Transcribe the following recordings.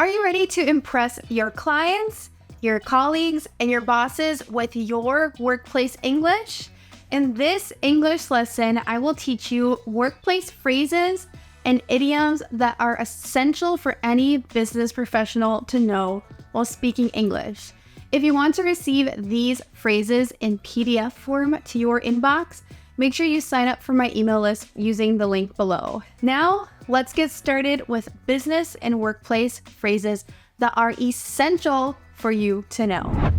Are you ready to impress your clients, your colleagues, and your bosses with your workplace English? In this English lesson, I will teach you workplace phrases and idioms that are essential for any business professional to know while speaking English. If you want to receive these phrases in PDF form to your inbox, make sure you sign up for my email list using the link below. Now, let's get started with business and workplace phrases that are essential for you to know.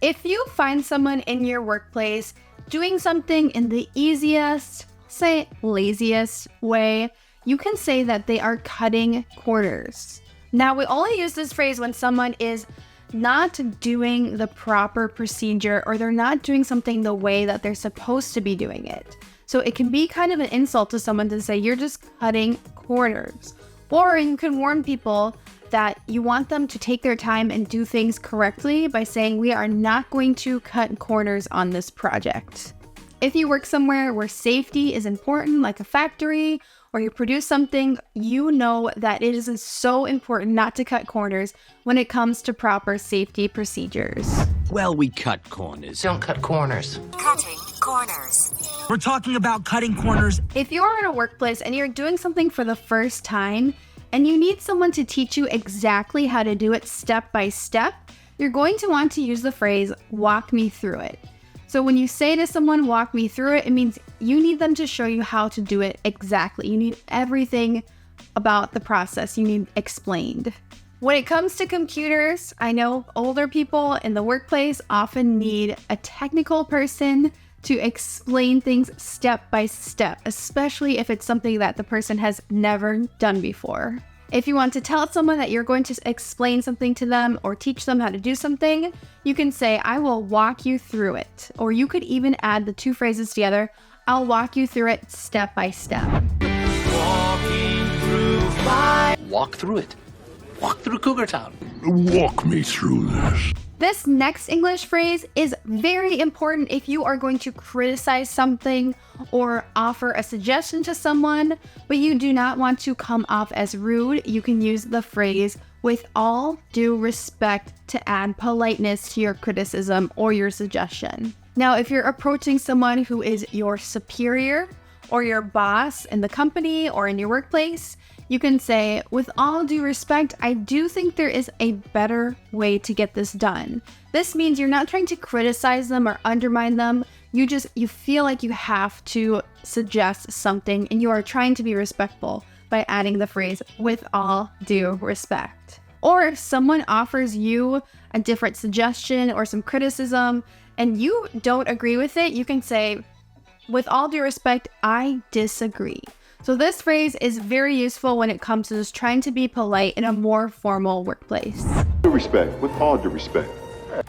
If you find someone in your workplace doing something in the easiest, say laziest way, you can say that they are cutting corners. Now, we only use this phrase when someone is not doing the proper procedure or they're not doing something the way that they're supposed to be doing it. So it can be kind of an insult to someone to say you're just cutting corners. Or you can warn people that you want them to take their time and do things correctly by saying we are not going to cut corners on this project. If you work somewhere where safety is important, like a factory, or you produce something, you know that it is so important not to cut corners when it comes to proper safety procedures. Well, we cut corners. Don't cut corners. Cutting corners. We're talking about cutting corners. If you're in a workplace and you're doing something for the first time and you need someone to teach you exactly how to do it step by step, you're going to want to use the phrase, walk me through it. So when you say to someone, walk me through it, it means you need them to show you how to do it exactly. You need everything about the process you need explained. When it comes to computers, I know older people in the workplace often need a technical person to explain things step by step, especially if it's something that the person has never done before. If you want to tell someone that you're going to explain something to them or teach them how to do something, you can say, I will walk you through it. Or you could even add the two phrases together, I'll walk you through it step by step. Walk through it. Walk through Cougar Town. Walk me through this. This next English phrase is very important if you are going to criticize something or offer a suggestion to someone, but you do not want to come off as rude. You can use the phrase, with all due respect, to add politeness to your criticism or your suggestion. Now, if you're approaching someone who is your superior or your boss in the company or in your workplace, you can say, with all due respect, I do think there is a better way to get this done. This means you're not trying to criticize them or undermine them. You feel like you have to suggest something and you are trying to be respectful by adding the phrase, with all due respect. Or if someone offers you a different suggestion or some criticism and you don't agree with it, you can say, with all due respect, I disagree. So this phrase is very useful when it comes to just trying to be polite in a more formal workplace. Due respect, with all due respect.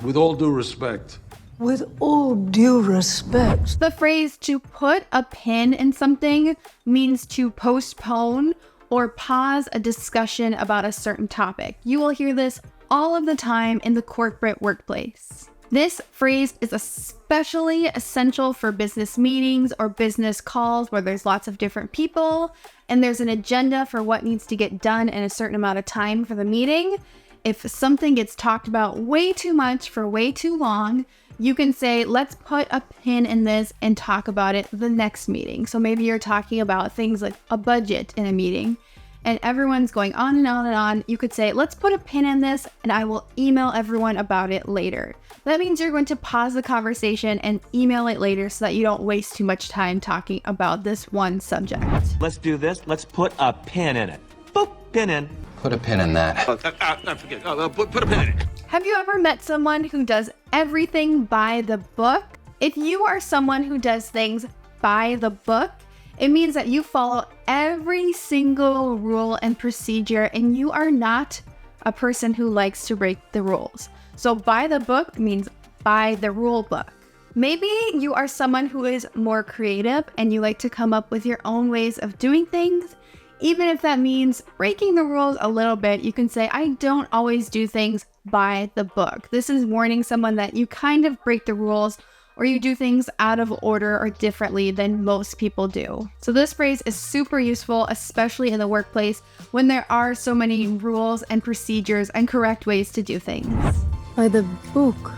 With all due respect. With all due respect. The phrase to put a pin in something means to postpone or pause a discussion about a certain topic. You will hear this all of the time in the corporate workplace. This phrase is especially essential for business meetings or business calls where there's lots of different people and there's an agenda for what needs to get done in a certain amount of time for the meeting. If something gets talked about way too much for way too long, you can say, let's put a pin in this and talk about it the next meeting. So maybe you're talking about things like a budget in a meeting and everyone's going on and on and on. You could say, let's put a pin in this and I will email everyone about it later. That means you're going to pause the conversation and email it later so that you don't waste too much time talking about this one subject. Let's do this. Let's put a pin in it. Boop, pin in. Put a pin in that. Put a pin in it. Have you ever met someone who does everything by the book? If you are someone who does things by the book, it means that you follow every single rule and procedure and you are not a person who likes to break the rules. So by the book means by the rule book. Maybe you are someone who is more creative and you like to come up with your own ways of doing things. Even if that means breaking the rules a little bit, you can say, I don't always do things by the book. This is warning someone that you kind of break the rules or you do things out of order or differently than most people do. So this phrase is super useful, especially in the workplace when there are so many rules and procedures and correct ways to do things. By the book.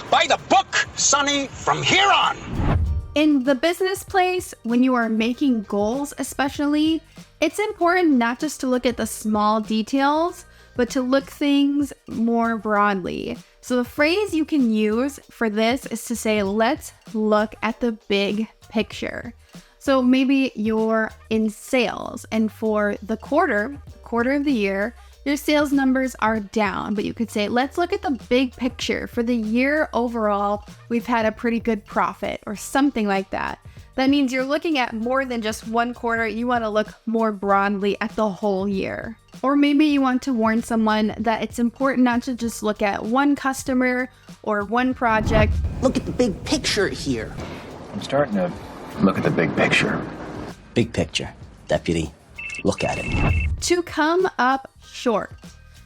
By the book, Sonny, from here on. In the business place, when you are making goals especially, it's important not just to look at the small details, but to look things more broadly. So the phrase you can use for this is to say, let's look at the big picture. So maybe you're in sales, and for the quarter of the year, your sales numbers are down, but you could say, let's look at the big picture. For the year overall, we've had a pretty good profit, or something like that. That means you're looking at more than just one quarter. You want to look more broadly at the whole year. Or maybe you want to warn someone that it's important not to just look at one customer or one project. Look at the big picture here. I'm starting to look at the big picture. Big picture, deputy. Look at it. To come up short.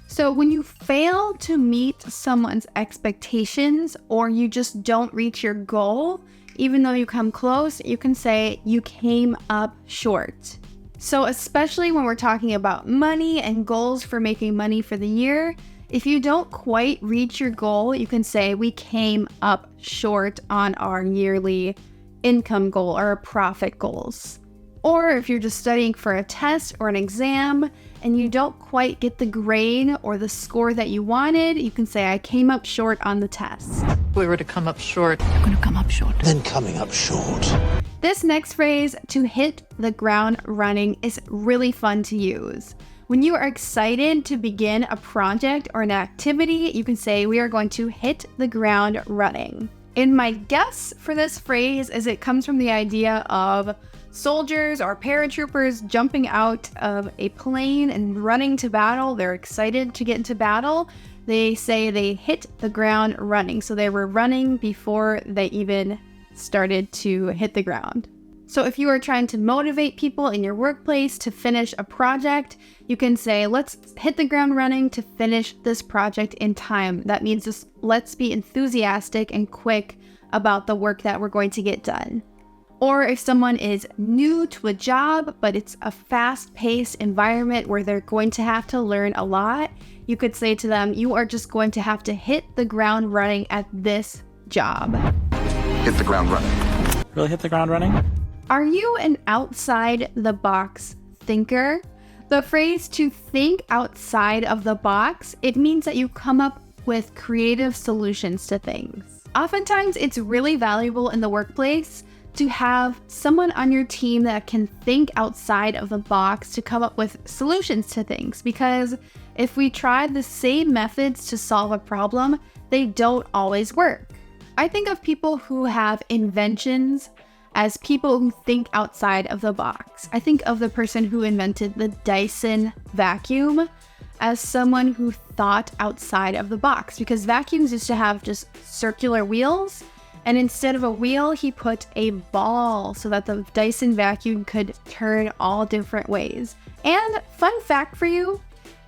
So when you fail to meet someone's expectations, or you just don't reach your goal, even though you come close, you can say you came up short. So especially when we're talking about money and goals for making money for the year, if you don't quite reach your goal, you can say we came up short on our yearly income goal or profit goals. Or if you're just studying for a test or an exam and you don't quite get the grade or the score that you wanted, you can say I came up short on the test. If we were to come up short, you're going to come up short. Then coming up short. This next phrase, to hit the ground running, is really fun to use. When you are excited to begin a project or an activity, you can say we are going to hit the ground running. And my guess for this phrase is it comes from the idea of soldiers or paratroopers jumping out of a plane and running to battle. They're excited to get into battle. They say they hit the ground running. So they were running before they even started to hit the ground. So if you are trying to motivate people in your workplace to finish a project, you can say, let's hit the ground running to finish this project in time. That means just let's be enthusiastic and quick about the work that we're going to get done. Or if someone is new to a job, but it's a fast-paced environment where they're going to have to learn a lot, you could say to them, you are just going to have to hit the ground running at this job. Hit the ground running. Really hit the ground running? Are you an outside-the-box thinker? The phrase to think outside of the box, it means that you come up with creative solutions to things. Oftentimes, it's really valuable in the workplace to have someone on your team that can think outside of the box to come up with solutions to things, because if we try the same methods to solve a problem, they don't always work. I think of people who have inventions as people who think outside of the box. I think of the person who invented the Dyson vacuum as someone who thought outside of the box, because vacuums used to have just circular wheels, and instead of a wheel, he put a ball so that the Dyson vacuum could turn all different ways. And fun fact for you,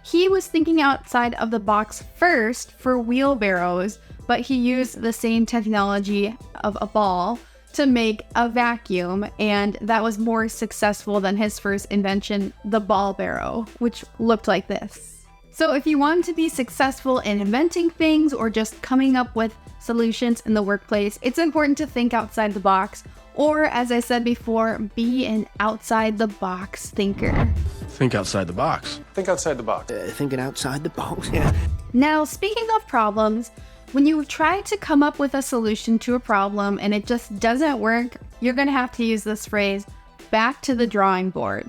he was thinking outside of the box first for wheelbarrows, but he used the same technology of a ball to make a vacuum, and that was more successful than his first invention, the ball barrow, which looked like this. So if you want to be successful in inventing things or just coming up with solutions in the workplace, it's important to think outside the box, or as I said before, be an outside the box thinker. Think outside the box. Think outside the box. Thinking outside the box, yeah. Now, speaking of problems, when you try to come up with a solution to a problem and it just doesn't work, you're going to have to use this phrase, back to the drawing board.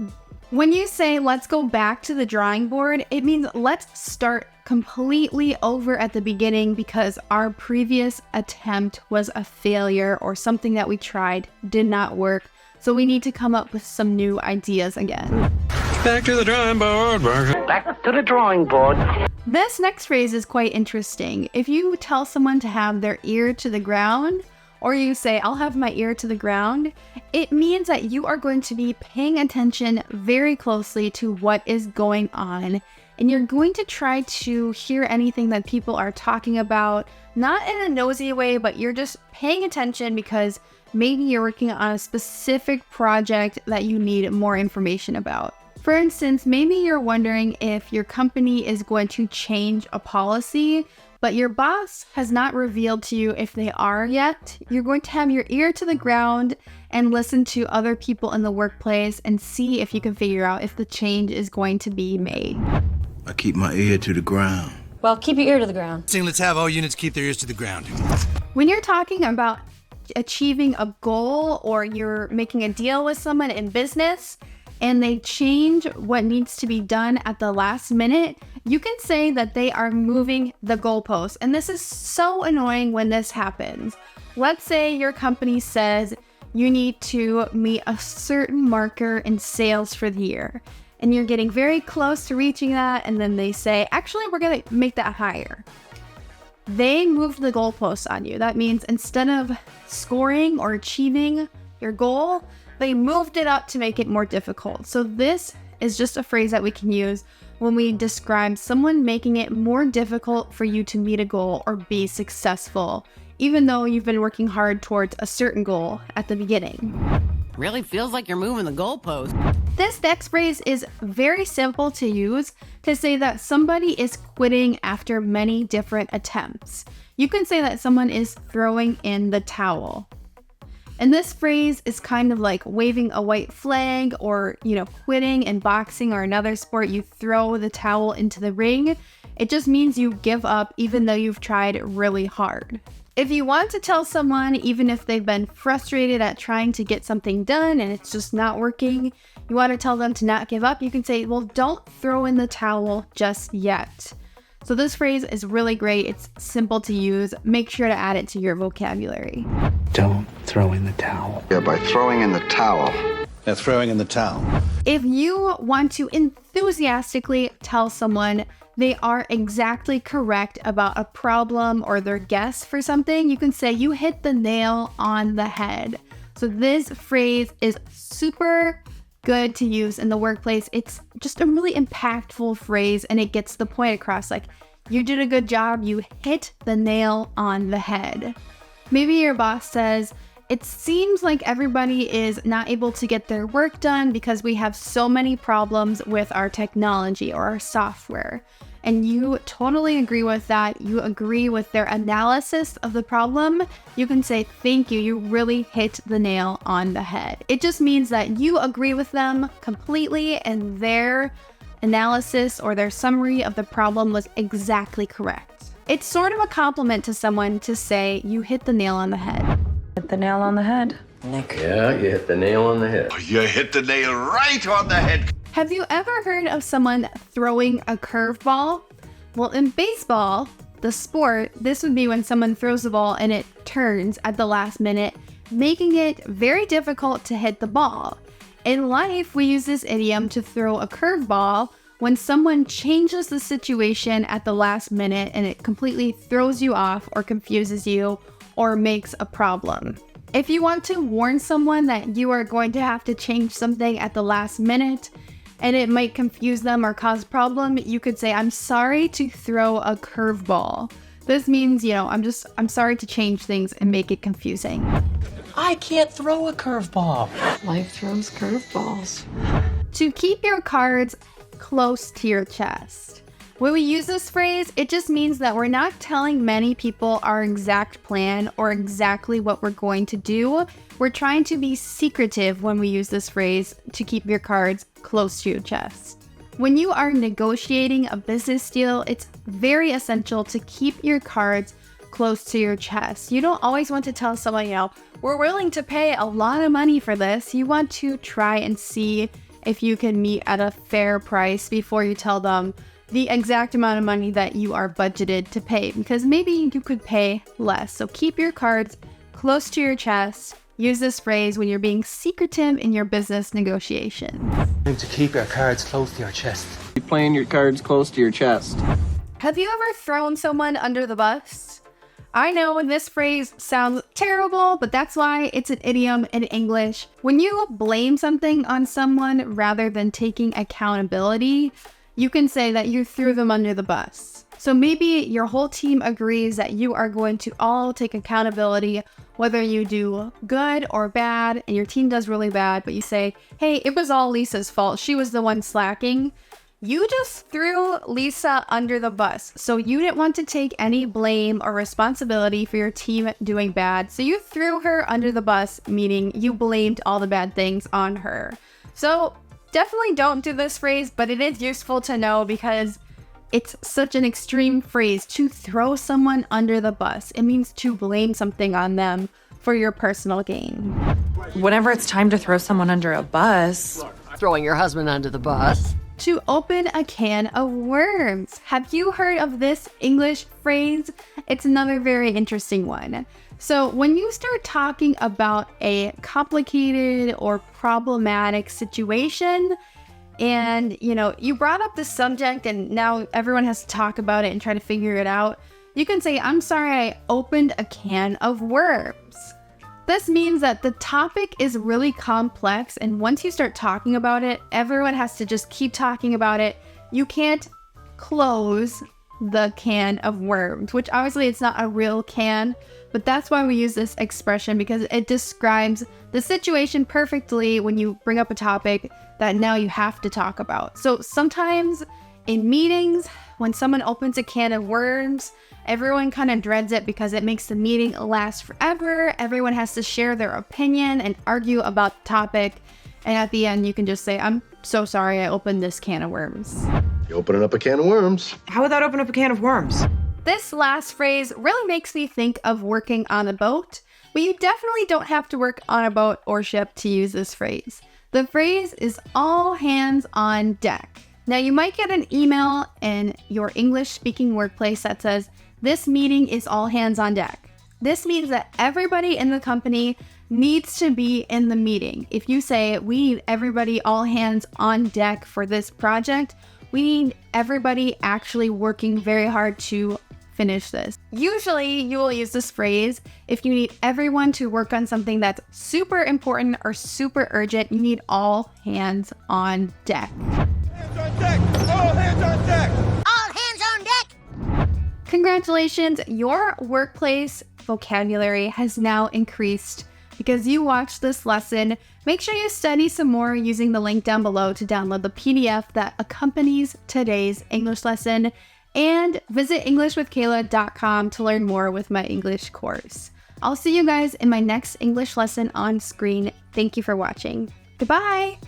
When you say, let's go back to the drawing board, it means let's start completely over at the beginning because our previous attempt was a failure or something that we tried did not work. So we need to come up with some new ideas again. Back to the drawing board. Back to the drawing board. This next phrase is quite interesting. If you tell someone to have their ear to the ground, or you say, I'll have my ear to the ground, it means that you are going to be paying attention very closely to what is going on. and you're going to try to hear anything that people are talking about, not in a nosy way, but you're just paying attention because maybe you're working on a specific project that you need more information about. For instance, maybe you're wondering if your company is going to change a policy, but your boss has not revealed to you if they are yet. You're going to have your ear to the ground and listen to other people in the workplace and see if you can figure out if the change is going to be made. I keep my ear to the ground. Well, keep your ear to the ground. Let's have all units keep their ears to the ground. When you're talking about achieving a goal or you're making a deal with someone in business and they change what needs to be done at the last minute, you can say that they are moving the goalpost. And this is so annoying when this happens. Let's say your company says you need to meet a certain marker in sales for the year, and you're getting very close to reaching that, and then they say, actually, we're gonna make that higher. They moved the goalpost on you. That means instead of scoring or achieving your goal, they moved it up to make it more difficult. So this is just a phrase that we can use when we describe someone making it more difficult for you to meet a goal or be successful, even though you've been working hard towards a certain goal at the beginning. Really feels like you're moving the goalpost. This next phrase is very simple to use to say that somebody is quitting after many different attempts. You can say that someone is throwing in the towel. And this phrase is kind of like waving a white flag or, quitting in boxing or another sport. You throw the towel into the ring. It just means you give up even though you've tried really hard. If you want to tell someone, even if they've been frustrated at trying to get something done and it's just not working, you want to tell them to not give up, you can say, well, don't throw in the towel just yet. So this phrase is really great. It's simple to use. Make sure to add it to your vocabulary. Don't throw in the towel. Yeah, by throwing in the towel. Yeah, throwing in the towel. If you want to enthusiastically tell someone they are exactly correct about a problem or their guess for something, you can say you hit the nail on the head. So this phrase is super good to use in the workplace. It's just a really impactful phrase and it gets the point across. Like, you did a good job, you hit the nail on the head. Maybe your boss says, it seems like everybody is not able to get their work done because we have so many problems with our technology or our software. And you totally agree with that. You agree with their analysis of the problem. You can say, thank you, you really hit the nail on the head. It just means that you agree with them completely and their analysis or their summary of the problem was exactly correct. It's sort of a compliment to someone to say, you hit the nail on the head. Hit the nail on the head. Nick. Yeah, you hit the nail on the head. You hit the nail right on the head. Have you ever heard of someone throwing a curveball? Well, in baseball, the sport, this would be when someone throws the ball and it turns at the last minute, making it very difficult to hit the ball. In life, we use this idiom to throw a curveball when someone changes the situation at the last minute and it completely throws you off or confuses you or makes a problem. If you want to warn someone that you are going to have to change something at the last minute and it might confuse them or cause a problem, you could say, I'm sorry to throw a curveball. This means, I'm sorry to change things and make it confusing. I can't throw a curveball. Life throws curveballs. To keep your cards close to your chest. When we use this phrase, it just means that we're not telling many people our exact plan or exactly what we're going to do. We're trying to be secretive when we use this phrase to keep your cards close to your chest. When you are negotiating a business deal, it's very essential to keep your cards close to your chest. You don't always want to tell someone, we're willing to pay a lot of money for this. You want to try and see if you can meet at a fair price before you tell them the exact amount of money that you are budgeted to pay, because maybe you could pay less. So keep your cards close to your chest. Use this phrase when you're being secretive in your business negotiations. To keep your cards close to your chest. You're playing your cards close to your chest. Have you ever thrown someone under the bus? I know this phrase sounds terrible, but that's why it's an idiom in English. When you blame something on someone rather than taking accountability, you can say that you threw them under the bus. So maybe your whole team agrees that you are going to all take accountability, whether you do good or bad, and your team does really bad, but you say, hey, it was all Lisa's fault. She was the one slacking. You just threw Lisa under the bus. So you didn't want to take any blame or responsibility for your team doing bad. So you threw her under the bus, meaning you blamed all the bad things on her. So definitely don't do this phrase, but it is useful to know because it's such an extreme phrase to throw someone under the bus. It means to blame something on them for your personal gain. Whenever it's time to throw someone under a bus. Throwing your husband under the bus. To open a can of worms. Have you heard of this English phrase? It's another very interesting one. So when you start talking about a complicated or problematic situation, and you brought up the subject and now everyone has to talk about it and try to figure it out, you can say, I'm sorry, I opened a can of worms. This means that the topic is really complex, and once you start talking about it, everyone has to just keep talking about it. You can't close the can of worms, which obviously it's not a real can, but that's why we use this expression, because it describes the situation perfectly when you bring up a topic that now you have to talk about. So sometimes in meetings, when someone opens a can of worms, everyone kind of dreads it because it makes the meeting last forever. Everyone has to share their opinion and argue about the topic. And at the end, you can just say, I'm so sorry I opened this can of worms. You opening up a can of worms. How would that open up a can of worms? This last phrase really makes me think of working on a boat, but you definitely don't have to work on a boat or ship to use this phrase. The phrase is all hands on deck. Now, you might get an email in your English-speaking workplace that says, this meeting is all hands on deck. This means that everybody in the company needs to be in the meeting. If you say, we need everybody all hands on deck for this project, we need everybody actually working very hard to finish this. Usually, you will use this phrase if you need everyone to work on something that's super important or super urgent. You need all hands on deck. Hands on deck! All hands on deck! All hands on deck! Congratulations, your workplace vocabulary has now increased because you watched this lesson. Make sure you study some more using the link down below to download the PDF that accompanies today's English lesson, and visit EnglishWithKayla.com to learn more with my English course. I'll see you guys in my next English lesson on screen. Thank you for watching. Goodbye!